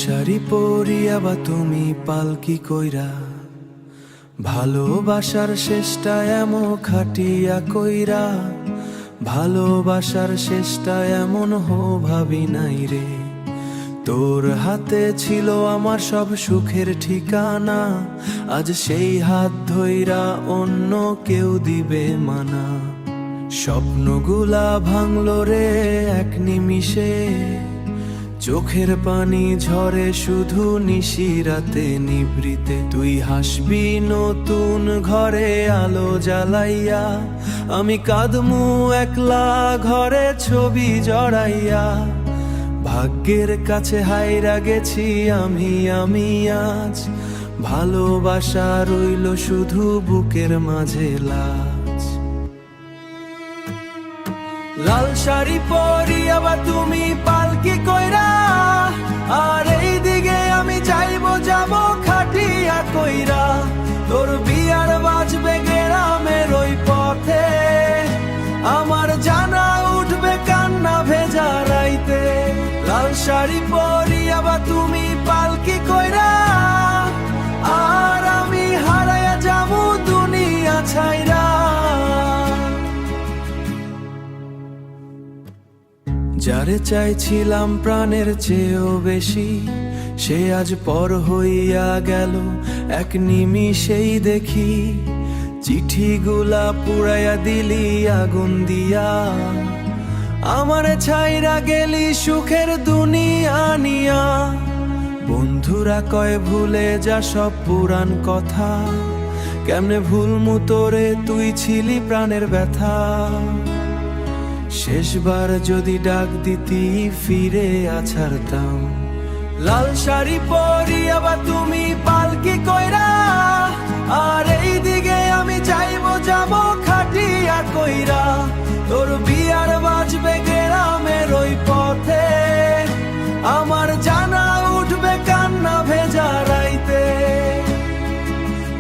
শাড়ি পরিয়া বা তুমি পালকি কইরা, ভালোবাসার শেষটা এমন খাটিয়া কইরা, ভালোবাসার শেষটা এমন ভাবি নাই রে। তোর হাতে ছিল আমার সব সুখের ঠিকানা, আজ সেই হাত ধইরা অন্য কেউ দিবে মানা। স্বপ্নগুলা ভাঙলো রে এক নিমিষে, চোখের পানি ঝরে শুধু নিশিরাতে নিভৃতে। তুই হাসবি নতুন ঘরে আলো জ্বালাইয়া, আমি কাঁদমু একলা ঘরে ছবি জড়াইয়া। ভাগ্যের কাছে হাইরা গেছি আমি আজ, ভালোবাসা রইল শুধু বুকের মাঝে লাজ। লাল শাড়ি পরিয়া বা তুমি পালকি কইরা, আর এই দিকে আমি যাব খাটিয়া কইরা। তোর বিয়ার বাজবে গ্রামের ওই পথে, আমার জানা উঠবে কান্না ভেজা রাইতে। লাল শাড়ি পরিয়া বা তুমি পালকি কইরা, আর আমি হারায়া যাবো দুনিয়া ছাইরা। যারে চাইছিলাম প্রাণের চেয়েও বেশি, সে আজ পর হইয়া গেল এক নিমিষেই দেখি। চিঠিগুলা পুড়াইয়া দিলি আগুন দিয়া, আমারে ছাইরা গেলি সুখের দুনিয়া নিয়া। বন্ধুরা কয় ভুলে যা সব পুরান কথা, কেমনে ভুলমু তোরে তুই ছিলি প্রাণের ব্যথা। শেষবার যদি ডাক দিতি ফিরে ছাড়তাম। লাল শাড়ি পরিয়া বা তুমি পালকি কইরা, আর এই দিকে আমি যাব খাটিয়া কইরা। তোর বিয়ার বাজবে গ্রামের ওই পথে, আমার জানা উঠবে কান্না ভেজা রাইতে।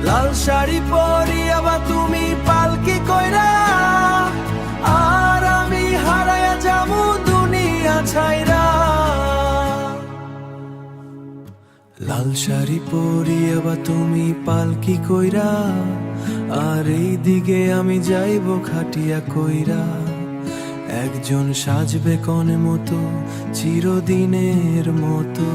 লাল শাড়ি পরিয়া বা তুমি পালকি কইরা, আর আমি হারায়া যাবো দুনিয়া ছাইরা। লাল শাড়ি পরিয়া বা তুমি পালকি কইরা, আর এই দিকে আমি যাইব খাটিয়া কইরা। একজন সাজবে কনে মতো চিরদিনের মতো।